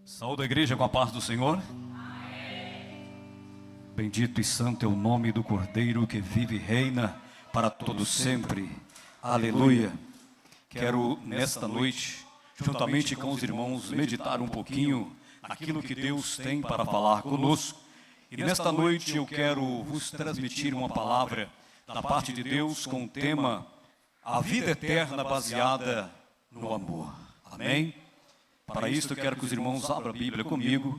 Saúde a igreja com a paz do Senhor. Bendito e santo é o nome do Cordeiro que vive e reina para todo sempre. Aleluia. Quero nesta noite, juntamente com os irmãos, meditar um pouquinho aquilo que Deus tem para falar conosco. E nesta noite eu quero vos transmitir uma palavra da parte de Deus com o tema A Vida Eterna Baseada no Amor. Amém? Para isso eu quero que os irmãos abram a Bíblia comigo.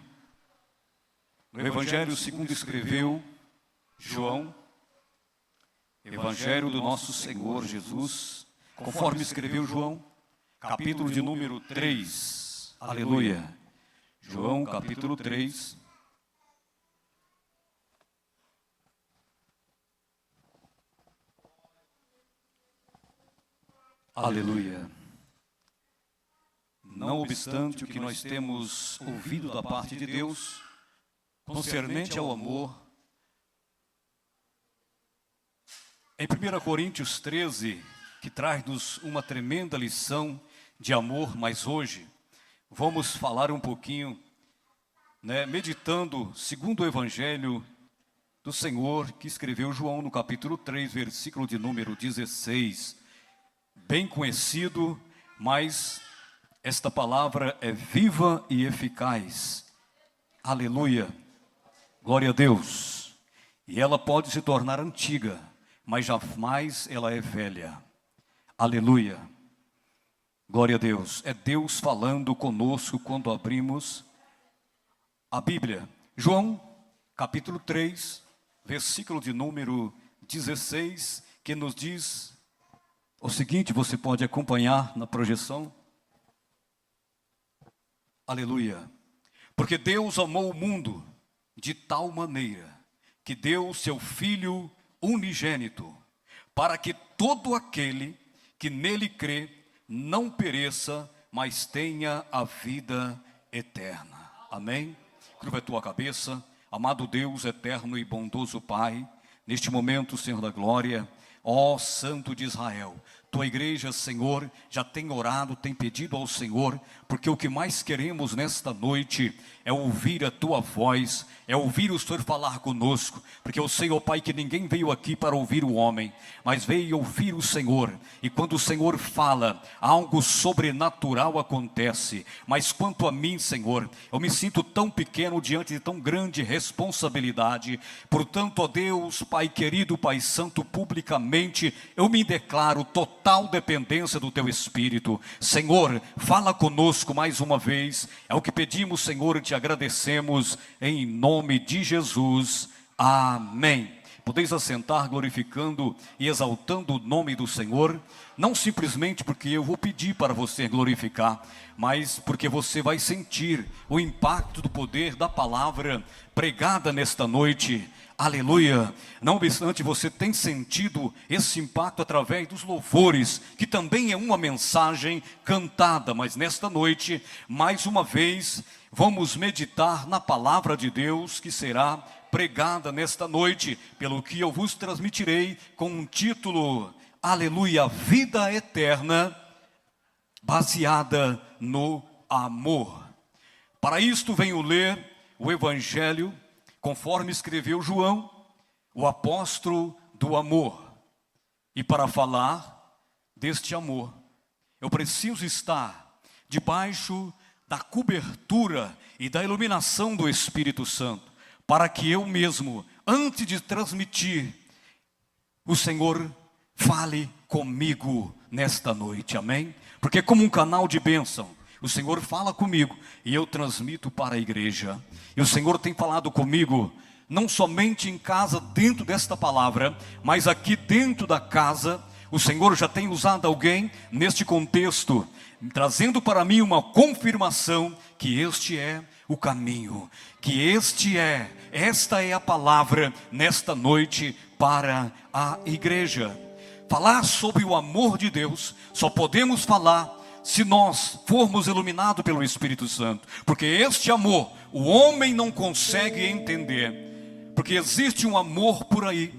No Evangelho segundo escreveu João, Evangelho do nosso Senhor Jesus, conforme escreveu João, capítulo de número 3. Aleluia. João, capítulo 3. Aleluia. Não obstante o que nós temos ouvido da parte de Deus, concernente ao amor, em 1 Coríntios 13, que traz-nos uma tremenda lição de amor, mas hoje vamos falar um pouquinho, meditando segundo o Evangelho do Senhor, que escreveu João no capítulo 3, versículo de número 16, bem conhecido, mas esta palavra é viva e eficaz. Aleluia. Glória a Deus. E ela pode se tornar antiga, mas jamais ela é velha. Aleluia. Glória a Deus. É Deus falando conosco quando abrimos a Bíblia. João, capítulo 3, versículo de número 16, que nos diz o seguinte, você pode acompanhar na projeção. Aleluia. Porque Deus amou o mundo de tal maneira que deu seu Filho unigênito, para que todo aquele que nele crê não pereça, mas tenha a vida eterna. Amém? Curva a tua cabeça. Amado Deus, eterno e bondoso Pai, neste momento, Senhor da glória, ó Santo de Israel, tua igreja, Senhor, já tem orado, tem pedido ao Senhor, porque o que mais queremos nesta noite é ouvir a tua voz, é ouvir o Senhor falar conosco, porque eu sei, ó Pai, que ninguém veio aqui para ouvir o homem, mas veio ouvir o Senhor, e quando o Senhor fala, algo sobrenatural acontece. Mas quanto a mim, Senhor, eu me sinto tão pequeno diante de tão grande responsabilidade. Portanto, ó Deus, Pai querido, Pai santo, publicamente eu me declaro total dependência do teu Espírito. Senhor, fala conosco mais uma vez, é o que pedimos, Senhor, e te agradecemos em nome de Jesus, amém. Podeis assentar glorificando e exaltando o nome do Senhor, não simplesmente porque eu vou pedir para você glorificar, mas porque você vai sentir o impacto do poder da palavra pregada nesta noite. Aleluia. Não obstante, você tem sentido esse impacto através dos louvores, que também é uma mensagem cantada, mas nesta noite, mais uma vez, vamos meditar na palavra de Deus que será pregada nesta noite, pelo que eu vos transmitirei com um título, aleluia, vida eterna baseada no amor. Para isto venho ler o Evangelho conforme escreveu João, o apóstolo do amor. E para falar deste amor, eu preciso estar debaixo da cobertura e da iluminação do Espírito Santo, para que eu mesmo, antes de transmitir, o Senhor fale comigo nesta noite, amém? Porque como um canal de bênção, o Senhor fala comigo e eu transmito para a igreja. E o Senhor tem falado comigo, não somente em casa dentro desta palavra, mas aqui dentro da casa, o Senhor já tem usado alguém neste contexto, trazendo para mim uma confirmação que este é o caminho, que esta é a palavra nesta noite para a igreja. Falar sobre o amor de Deus, só podemos falar se nós formos iluminados pelo Espírito Santo, porque este amor, o homem não consegue entender, porque existe um amor por aí,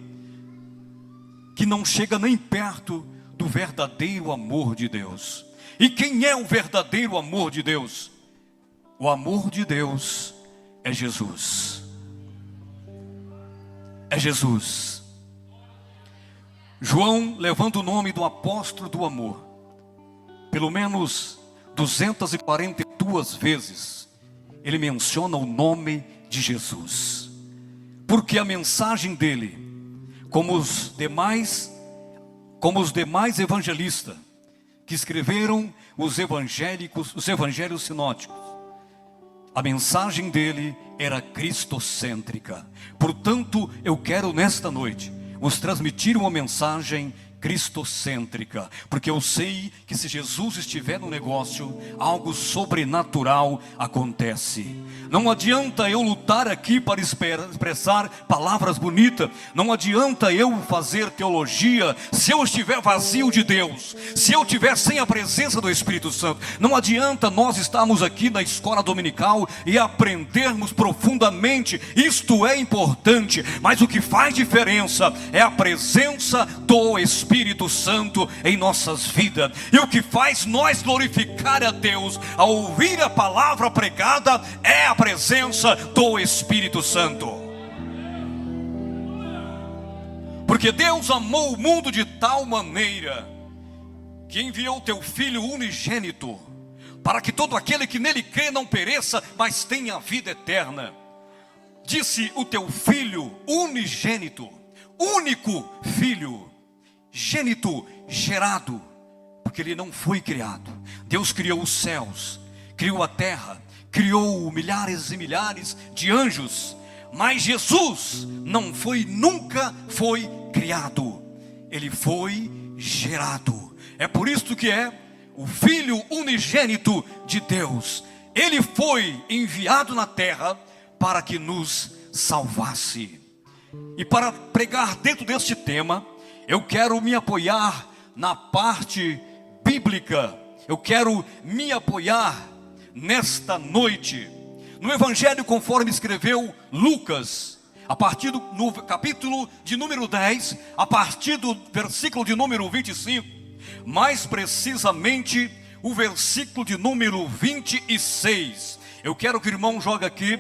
que não chega nem perto do verdadeiro amor de Deus. E quem é o verdadeiro amor de Deus? O amor de Deus é Jesus. É Jesus. João, levando o nome do apóstolo do amor, pelo menos 242 vezes, ele menciona o nome de Jesus. Porque a mensagem dele, como os demais evangelistas que escreveram os evangelhos sinóticos, a mensagem dele era cristocêntrica. Portanto, eu quero nesta noite vos transmitir uma mensagem cristocêntrica, porque eu sei que se Jesus estiver no negócio, algo sobrenatural acontece. Não adianta eu lutar aqui para expressar palavras bonitas, não adianta eu fazer teologia se eu estiver vazio de Deus, se eu estiver sem a presença do Espírito Santo. Não adianta nós estarmos aqui na escola dominical e aprendermos profundamente, isto é importante, mas o que faz diferença é a presença do Espírito Santo em nossas vidas. E o que faz nós glorificar a Deus ao ouvir a palavra pregada é a presença do Espírito Santo. Porque Deus amou o mundo de tal maneira que enviou teu Filho unigênito, para que todo aquele que nele crê não pereça, mas tenha vida eterna. Disse o teu Filho unigênito, único Filho, gênito, gerado, porque ele não foi criado. Deus criou os céus, criou a terra, criou milhares e milhares de anjos, mas Jesus nunca foi criado, ele foi gerado. É por isso que é o Filho unigênito de Deus. Ele foi enviado na terra para que nos salvasse. E para pregar dentro deste tema, eu quero me apoiar na parte bíblica. Eu quero me apoiar nesta noite no Evangelho conforme escreveu Lucas, a partir no capítulo de número 10, a partir do versículo de número 25, mais precisamente o versículo de número 26. Eu quero que o irmão jogue aqui,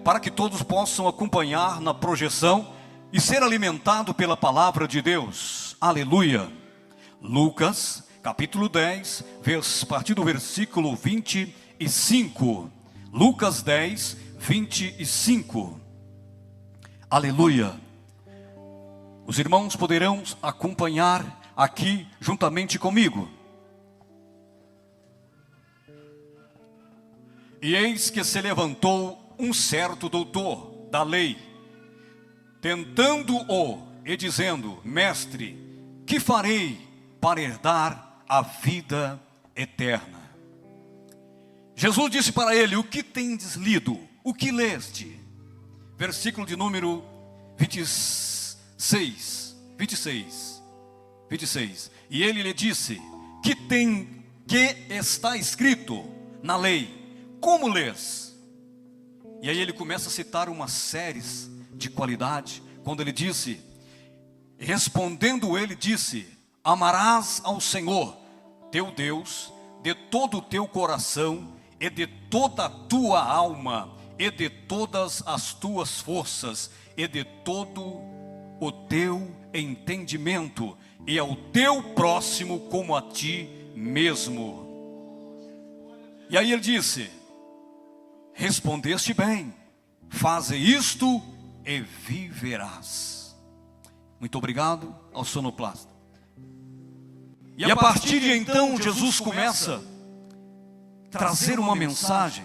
para que todos possam acompanhar na projeção e ser alimentado pela palavra de Deus. Aleluia. Lucas, capítulo 10, a partir do versículo 25. Lucas 10, 25. Aleluia. Os irmãos poderão acompanhar aqui juntamente comigo. E eis que se levantou um certo doutor da lei, tentando-o e dizendo: Mestre, que farei para herdar a vida eterna? Jesus disse para ele: O que tendes lido? O que leste? Versículo de número 26. E ele lhe disse: que está escrito na lei? Como lês? E aí ele começa a citar uma série de qualidade, quando ele disse, respondendo ele disse: amarás ao Senhor teu Deus de todo o teu coração e de toda a tua alma e de todas as tuas forças e de todo o teu entendimento, e ao teu próximo como a ti mesmo. E aí ele disse: respondeste bem, faze isto e viverás. Muito obrigado ao sonoplasta. E a partir de então Jesus começa a trazer uma mensagem.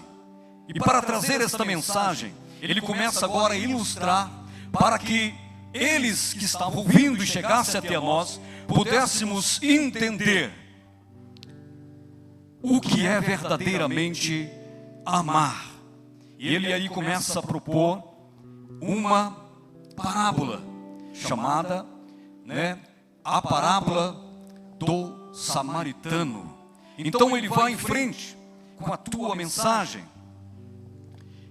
E para trazer esta mensagem, ele começa agora a ilustrar, para que eles que estavam ouvindo e chegassem até nós, pudéssemos entender o que é verdadeiramente amar. E ele aí começa a propor uma parábola, chamada, a parábola do samaritano. Então ele vai em frente com a tua mensagem.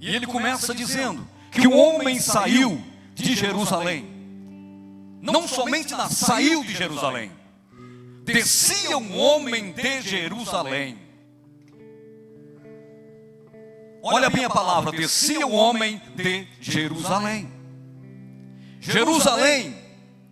E ele começa dizendo que um homem saiu de Jerusalém. Não somente saiu de Jerusalém, descia um homem de Jerusalém. Olha bem a palavra: descia o homem de Jerusalém. Jerusalém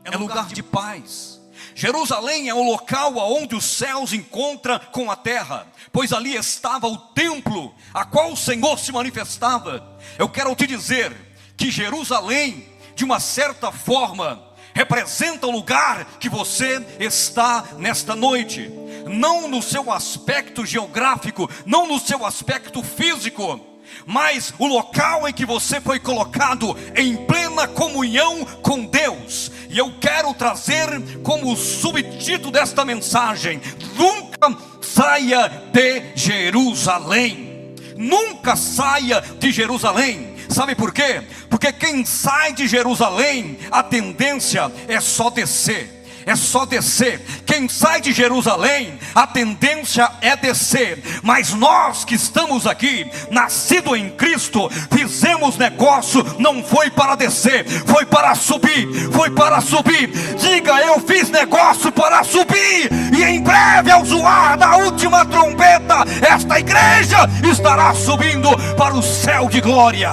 é lugar de paz. Jerusalém é o local onde os céus encontram com a terra, pois ali estava o templo a qual o Senhor se manifestava. Eu quero te dizer que Jerusalém, de uma certa forma, representa o lugar que você está nesta noite. Não no seu aspecto geográfico, não no seu aspecto físico, mas o local em que você foi colocado em plena comunhão com Deus. E eu quero trazer como subtítulo desta mensagem: nunca saia de Jerusalém. Nunca saia de Jerusalém. Sabe por quê? Porque quem sai de Jerusalém, a tendência é só descer. É só descer. Quem sai de Jerusalém, a tendência é descer. Mas nós que estamos aqui, nascido em Cristo, fizemos negócio, não foi para descer, foi para subir. Foi para subir. Diga: eu fiz negócio para subir. E em breve, ao soar da última trombeta, esta igreja estará subindo para o céu de glória.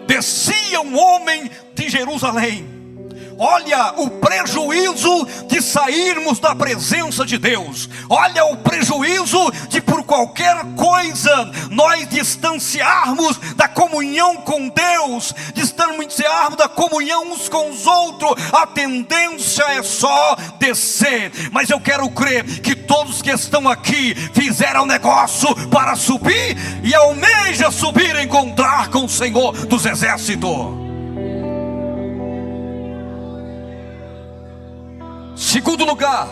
Descia um homem de Jerusalém. Olha o prejuízo de sairmos da presença de Deus. Olha o prejuízo de por qualquer coisa nós distanciarmos da comunhão com Deus, distanciarmos da comunhão uns com os outros. A tendência é só descer. Mas eu quero crer que todos que estão aqui fizeram negócio para subir e almeja subir e encontrar com o Senhor dos Exércitos. Segundo lugar,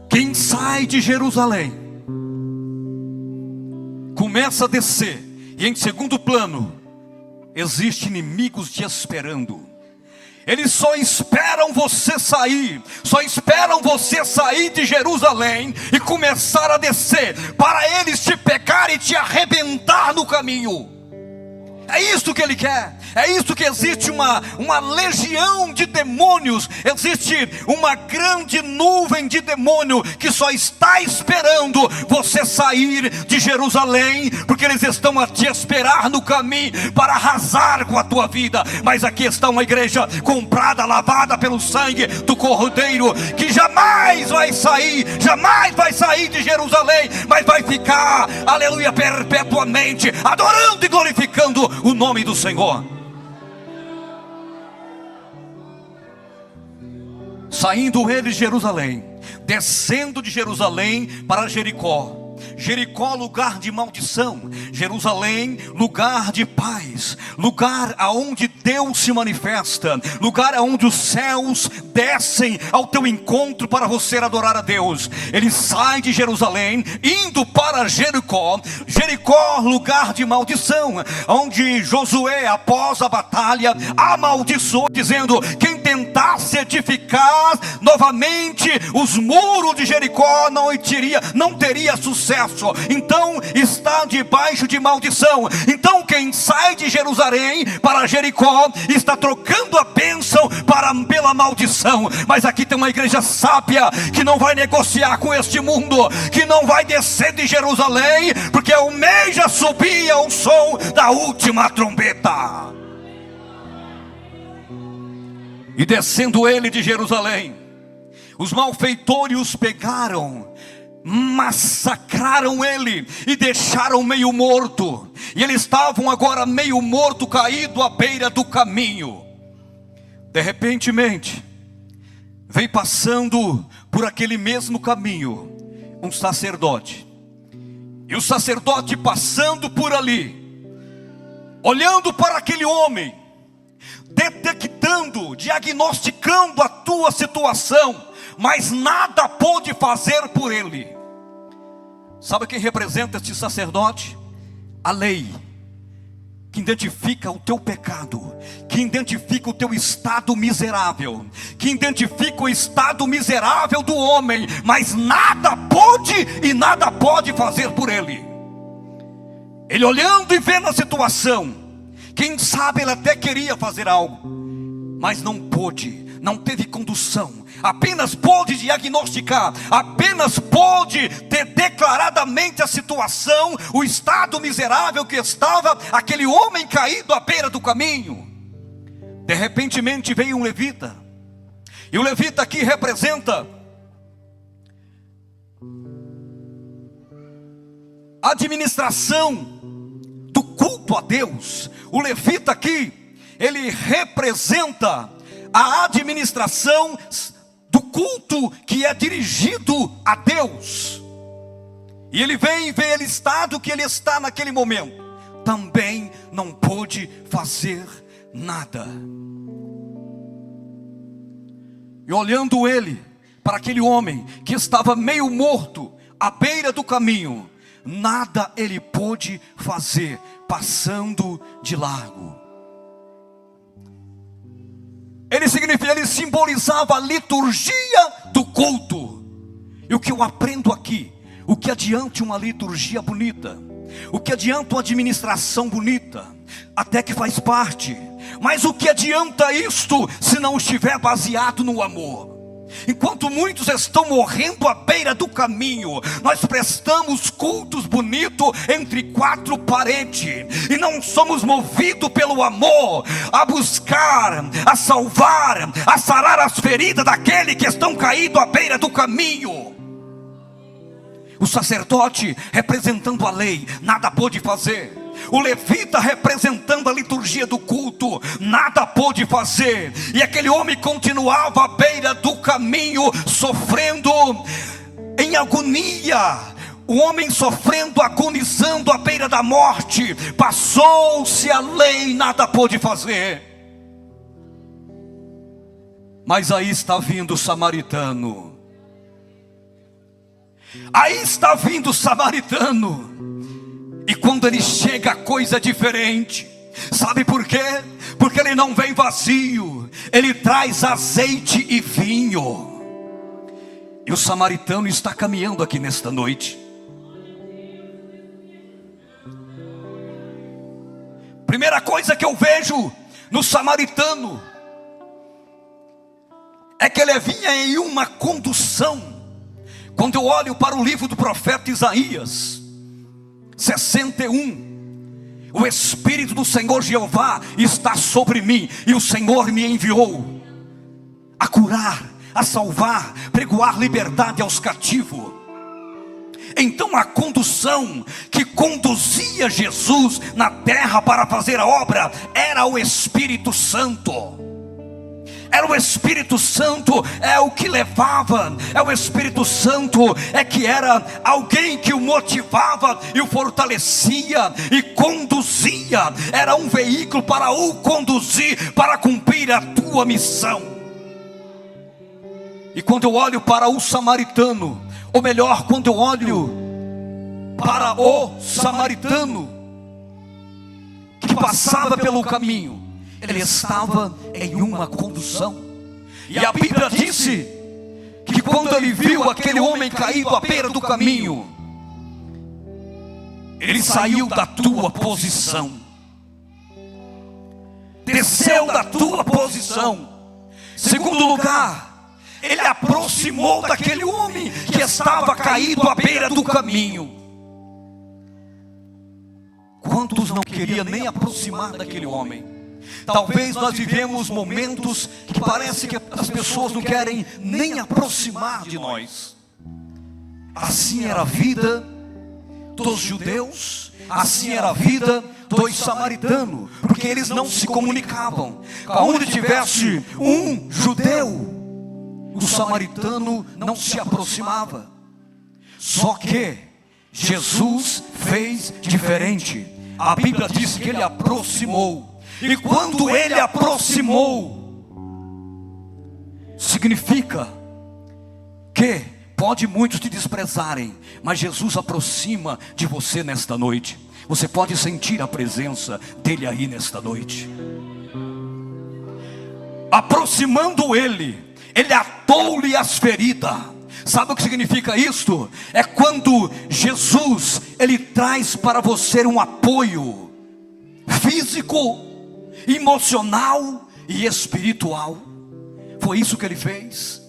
quem sai de Jerusalém começa a descer. E em segundo plano, existem inimigos te esperando. Eles só esperam você sair. Só esperam você sair de Jerusalém e começar a descer, para eles te pegar e te arrebentar no caminho. É isso que ele quer. É isso que existe uma legião de demônios. Existe uma grande nuvem de demônio que só está esperando você sair de Jerusalém, porque eles estão a te esperar no caminho para arrasar com a tua vida. Mas aqui está uma igreja comprada, lavada pelo sangue do Cordeiro, que jamais vai sair de Jerusalém, mas vai ficar, aleluia, perpetuamente adorando e glorificando o nome do Senhor. Saindo ele de Jerusalém, descendo de Jerusalém para Jericó. Jericó, lugar de maldição. Jerusalém, lugar de paz. Lugar aonde Deus se manifesta. Lugar aonde os céus descem ao teu encontro para você adorar a Deus. Ele sai de Jerusalém, indo para Jericó. Jericó, lugar de maldição, onde Josué, após a batalha, amaldiçoou, dizendo: quem tentasse edificar novamente os muros de Jericó não teria sucesso. Então está debaixo de maldição. Então quem sai de Jerusalém para Jericó está trocando a bênção pela maldição. Mas aqui tem uma igreja sábia que não vai negociar com este mundo, que não vai descer de Jerusalém, porque almeja subir ao som da última trombeta. E descendo ele de Jerusalém, os malfeitores os pegaram, massacraram ele e deixaram meio morto. E eles estavam agora meio morto, caído à beira do caminho. De repentemente, vem passando por aquele mesmo caminho um sacerdote. E o sacerdote passando por ali, olhando para aquele homem, detectando, diagnosticando a tua situação, mas nada pôde fazer por ele. Sabe quem representa este sacerdote? A lei, que identifica o teu pecado, que identifica o teu estado miserável, que identifica o estado miserável do homem, mas nada pôde e nada pode fazer por ele. Ele olhando e vendo a situação, quem sabe ele até queria fazer algo, mas não pôde, não teve condução, apenas pôde diagnosticar, apenas pôde ter declaradamente a situação, o estado miserável que estava aquele homem caído à beira do caminho. De repentemente veio um levita, e o levita aqui representa a administração do culto a Deus. O levita aqui, ele representa a administração do culto que é dirigido a Deus. E ele vem e vê o estado que ele está naquele momento. Também não pôde fazer nada. E olhando ele para aquele homem que estava meio morto à beira do caminho, nada ele pôde fazer, passando de largo. Ele simbolizava a liturgia do culto. E o que eu aprendo aqui, o que adianta uma liturgia bonita, o que adianta uma administração bonita, até que faz parte, mas o que adianta isto se não estiver baseado no amor? Enquanto muitos estão morrendo à beira do caminho, nós prestamos cultos bonitos entre quatro paredes, e não somos movidos pelo amor, a buscar, a salvar, a sarar as feridas daquele que estão caídos à beira do caminho. O sacerdote representando a lei, nada pôde fazer. O levita representando a liturgia do culto, nada pôde fazer. E aquele homem continuava à beira do caminho, sofrendo em agonia. O homem sofrendo, agonizando à beira da morte. Passou-se a lei, nada pôde fazer. Mas aí está vindo o samaritano. Aí está vindo o samaritano. E quando ele chega, a coisa é diferente. Sabe por quê? Porque ele não vem vazio, ele traz azeite e vinho. E o samaritano está caminhando aqui nesta noite. Primeira coisa que eu vejo no samaritano é que ele vinha em uma condução. Quando eu olho para o livro do profeta Isaías 61, o Espírito do Senhor Jeová está sobre mim, e o Senhor me enviou a curar, a salvar, pregoar liberdade aos cativos. Então a condução que conduzia Jesus na terra para fazer a obra era o Espírito Santo. Era o Espírito Santo, é o que levava, é o Espírito Santo, é que era alguém que o motivava e o fortalecia e conduzia. Era um veículo para o conduzir, para cumprir a tua missão. E quando eu olho para o samaritano, ou melhor, quando eu olho para o samaritano que passava pelo caminho, ele estava em uma condução. E a Bíblia disse que quando ele viu aquele homem caído à beira do caminho, ele saiu da tua posição, desceu da tua posição. Segundo lugar, ele aproximou daquele homem que estava caído à beira do caminho. Quantos não queriam nem aproximar daquele homem? Talvez nós vivemos momentos que parece que as pessoas não querem nem aproximar de nós. Assim era a vida dos judeus, assim era a vida dos samaritanos, porque eles não se comunicavam. Onde tivesse um judeu, o samaritano não se aproximava. Só que Jesus fez diferente. A Bíblia diz que ele aproximou. E quando ele aproximou, significa que pode muitos te desprezarem, mas Jesus aproxima de você nesta noite. Você pode sentir a presença dele aí nesta noite. Aproximando ele, ele atou-lhe as feridas. Sabe o que significa isto? É quando Jesus, ele traz para você um apoio físico, emocional e espiritual. Foi isso que ele fez.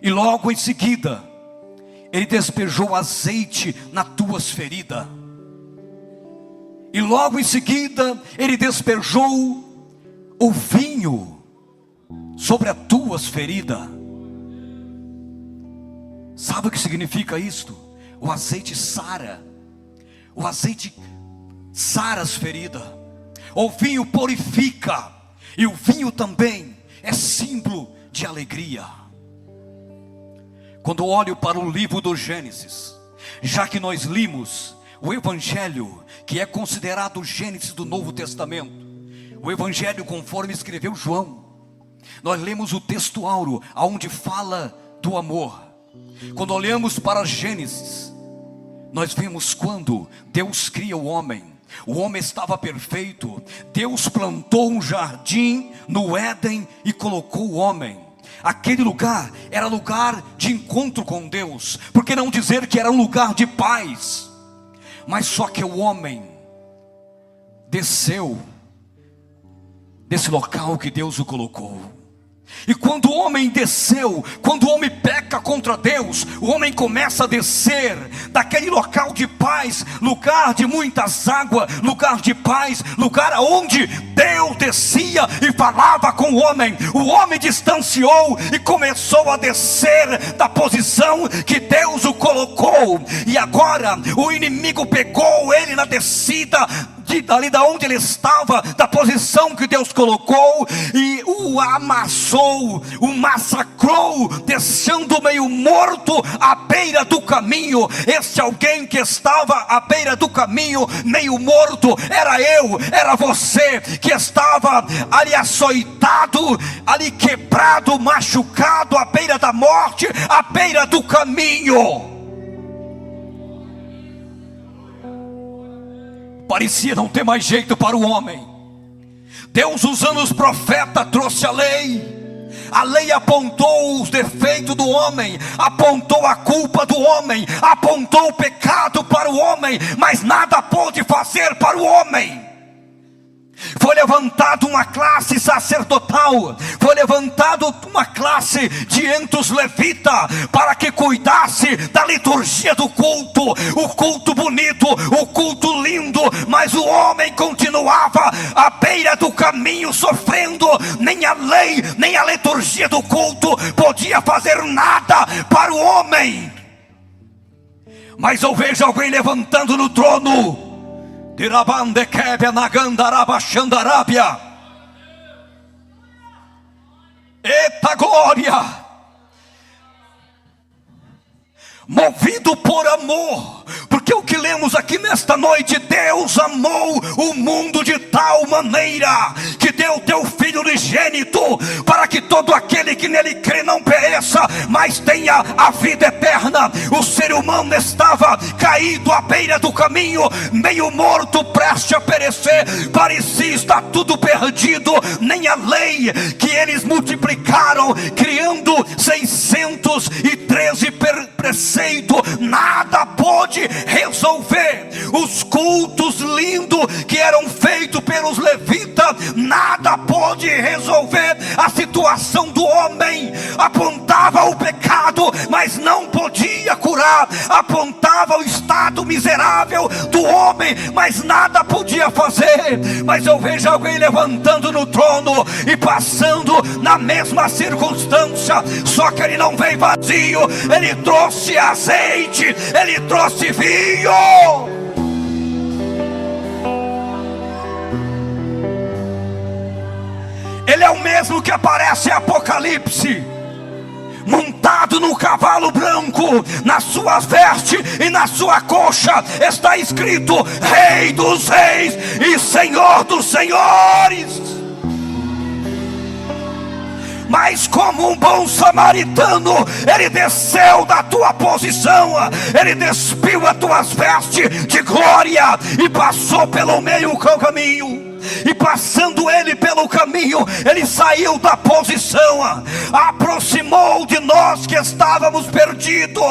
E logo em seguida, ele despejou azeite nas tuas feridas. E logo em seguida, ele despejou o vinho sobre as tuas feridas. Sabe o que significa isto? O azeite sara. O azeite sara as feridas. O vinho purifica. E o vinho também é símbolo de alegria. Quando olho para o livro do Gênesis, já que nós limos o Evangelho, que é considerado o Gênesis do Novo Testamento, o Evangelho conforme escreveu João, nós lemos o texto áureo, onde fala do amor. Quando olhamos para Gênesis, nós vemos quando Deus cria o homem estava perfeito. Deus plantou um jardim no Éden e colocou o homem. Aquele lugar era lugar de encontro com Deus, por que não dizer que era um lugar de paz? Mas só que o homem desceu desse local que Deus o colocou. E quando o homem desceu, quando o homem peca contra Deus, o homem começa a descer daquele local de paz, lugar de muitas águas, lugar de paz, lugar aonde Deus descia e falava com o homem distanciou e começou a descer da posição que Deus o colocou. E agora o inimigo pegou ele na descida dali da onde ele estava, da posição que Deus colocou, e o amassou, o massacrou, deixando meio morto à beira do caminho. Esse alguém que estava à beira do caminho, meio morto, era eu, era você, que estava ali açoitado, ali quebrado, machucado, à beira da morte, à beira do caminho. Parecia não ter mais jeito para o homem. Deus, usando os profetas, trouxe a lei. A lei apontou os defeitos do homem, apontou a culpa do homem, apontou o pecado para o homem, mas nada pôde fazer para o homem. Foi levantado uma classe sacerdotal, foi levantado uma classe de entre os levitas, para que cuidasse da liturgia do culto, o culto bonito, o culto lindo. Mas o homem continuava à beira do caminho sofrendo. Nem a lei, nem a liturgia do culto podia fazer nada para o homem. Mas eu vejo alguém levantando no trono. Eita glória! Movido por amor, porque o que lemos aqui nesta noite, Deus amou o mundo de tal maneira que deu teu Filho unigênito, para que todo aquele que nele crê não pereça, mas tenha a vida eterna. O ser humano estava caído à beira do caminho, meio morto, prestes a perecer. Parecia estar tudo perdido. Nem a lei que eles multiplicaram, criando 613 preceitos, nada pôde resolver. Os cultos lindos que eram feitos pelos levitas, nada pôde resolver a situação do homem. Apontava o pecado, mas não podia curar. Apontava o estado miserável do homem, mas nada podia fazer. Mas eu vejo alguém levantando no trono e passando na mesma circunstância, só que ele não veio vazio, ele trouxe azeite, ele trouxe vinho. Ele é o mesmo que aparece em Apocalipse, montado num cavalo branco, nas suas vestes e na sua coxa está escrito Rei dos Reis e Senhor dos Senhores. Mas como um bom samaritano, ele desceu da tua posição, ele despiu as tuas vestes de glória e passou pelo meio do caminho. e passando ele pelo caminho, ele saiu da posição, aproximou de nós que estávamos perdidos,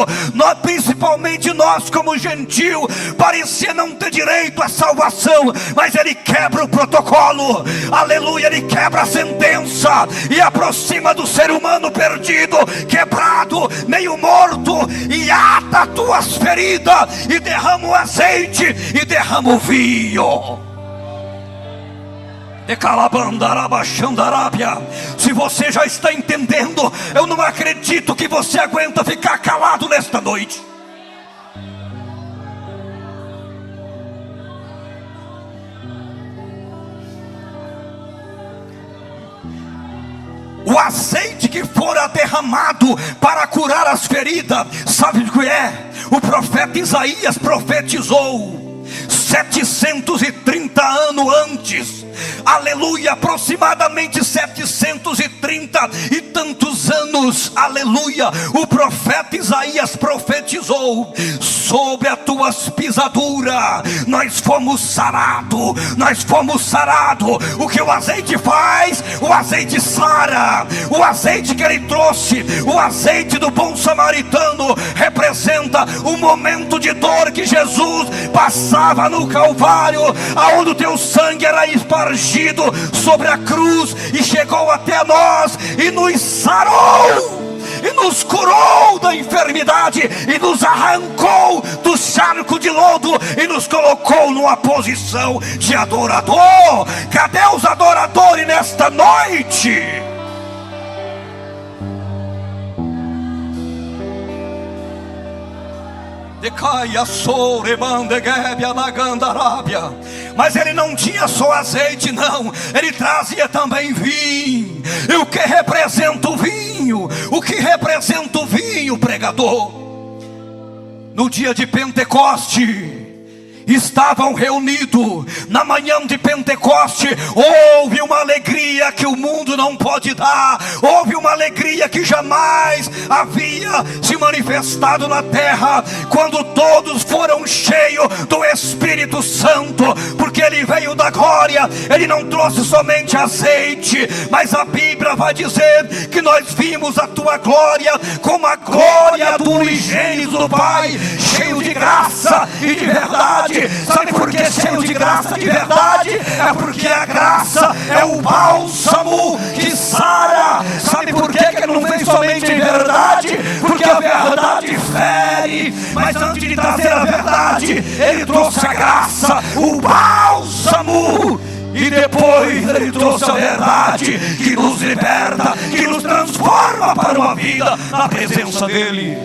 principalmente nós como gentil, parecia não ter direito à salvação, mas ele quebra o protocolo, aleluia, ele quebra a sentença e aproxima do ser humano perdido, quebrado, meio morto, e ata as tuas feridas, e derrama o azeite, e derrama o vinho. Se você já está entendendo, eu não acredito que você aguenta ficar calado nesta noite. O azeite que fora derramado para curar as feridas, sabe o que é? O profeta Isaías profetizou 730 anos antes, aleluia, aproximadamente 730 e tantos anos, aleluia, o profeta Isaías profetizou: sobre as tuas pisaduras nós fomos sarados, nós fomos sarados. O que o azeite faz? O azeite sara. O azeite que ele trouxe, o azeite do bom samaritano, representa o momento de dor que Jesus passava no Calvário, aonde o teu sangue era espargido sobre a cruz e chegou até nós e nos sarou, e nos curou da enfermidade, e nos arrancou do charco de lodo, e nos colocou numa posição de adorador. Cadê os adoradores nesta noite? Mas ele não tinha só azeite, não, ele trazia também vinho. E o que representa o vinho? O que representa o vinho, pregador? No dia de Pentecoste, estavam reunidos, na manhã de Pentecoste, houve uma alegria que o mundo não pode dar, houve uma alegria que jamais havia se manifestado na terra, quando todos foram cheios do Espírito Santo, porque ele veio da glória, ele não trouxe somente azeite, mas a Bíblia vai dizer que nós vimos a tua glória, como a glória do unigênito do Pai, cheio de graça e de verdade. Sabe por que cheio de graça de verdade? É porque a graça é o bálsamo que sara. Sabe por que não vem somente em verdade? Porque a verdade fere. Mas antes de trazer a verdade, ele trouxe a graça, o bálsamo. E depois ele trouxe a verdade, que nos liberta, que nos transforma para uma vida na presença dele.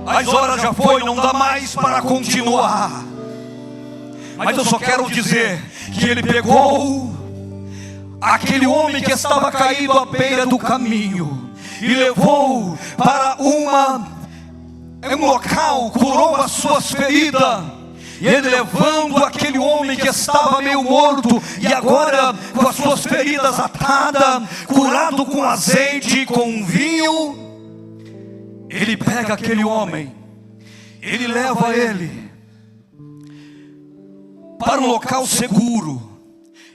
As horas já foi, não dá mais para continuar. Mas eu só quero dizer que ele pegou aquele homem que estava caído à beira do caminho e levou para um local, curou as suas feridas. E ele levando aquele homem que estava meio morto, e agora com as suas feridas atadas, curado com azeite e com vinho, ele pega aquele homem, ele leva ele para um local seguro,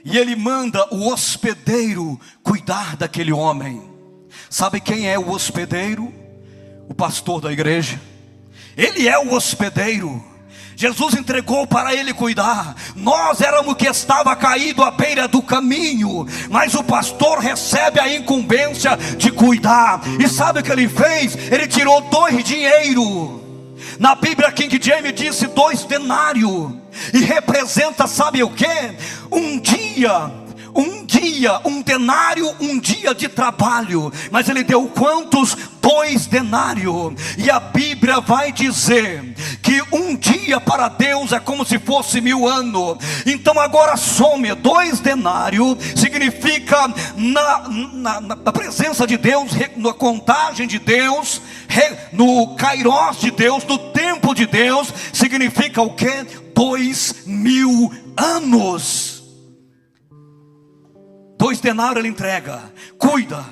e ele manda o hospedeiro cuidar daquele homem. Sabe quem é o hospedeiro? O pastor da igreja. Ele é o hospedeiro. Jesus entregou para ele cuidar. Nós éramos que estava caído à beira do caminho, mas o pastor recebe a incumbência de cuidar. E sabe o que ele fez? Ele tirou 2 dinheiros. Na Bíblia King James disse 2 denários. E representa, sabe o que? Um denário, um dia de trabalho. Mas ele deu quantos? 2 denários. E a Bíblia vai dizer que um dia para Deus é como se fosse 1000 anos. Então agora some 2 denários, significa na presença de Deus, na contagem de Deus, no kairos de Deus, no tempo de Deus, significa o que? 2000 anos. 2 denários ele entrega, cuida.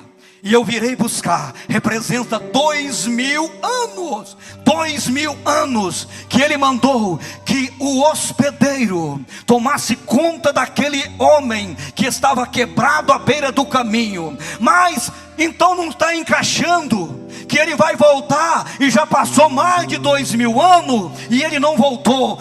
e eu virei buscar, representa 2000 anos, 2000 anos, que ele mandou que o hospedeiro tomasse conta daquele homem que estava quebrado à beira do caminho. Mas então não está encaixando que ele vai voltar, e já passou mais de 2000 anos, e ele não voltou.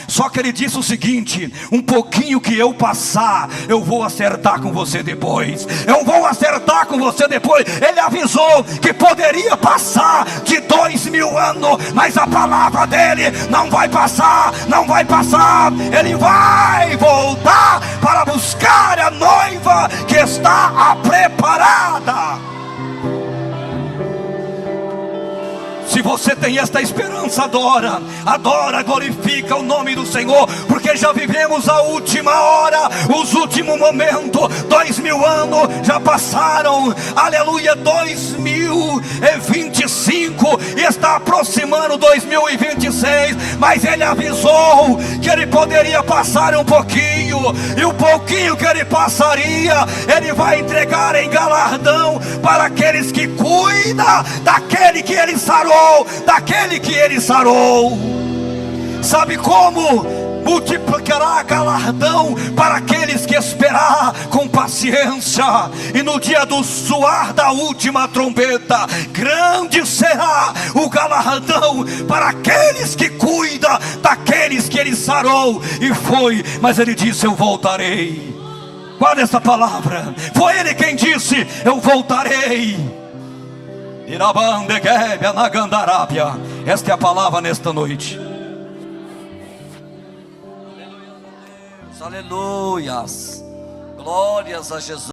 Só que ele disse o seguinte: um pouquinho que eu passar, eu vou acertar com você depois, eu vou acertar com você depois. Ele avisou que poderia passar de 2000 anos, mas a palavra dele não vai passar, não vai passar. Ele vai voltar para buscar a noiva que está preparada. Se você tem esta esperança, adora, adora, glorifica o nome do Senhor, porque já vivemos a última hora, os últimos momentos. 2000 anos já passaram, aleluia. 2025 e está aproximando 2026, mas ele avisou que ele poderia passar um pouquinho, e o pouquinho que ele passaria, ele vai entregar em galardão para aqueles que cuidam daquele que ele sarou, daquele que ele sarou. Sabe como? Multiplicará galardão para aqueles que esperar com paciência, e no dia do soar da última trombeta, grande será o galardão para aqueles que cuidam daqueles que ele sarou. E foi, mas ele disse: eu voltarei. Guarda essa palavra, foi ele quem disse: eu voltarei. Esta é a palavra nesta noite. Aleluias, glórias a Jesus.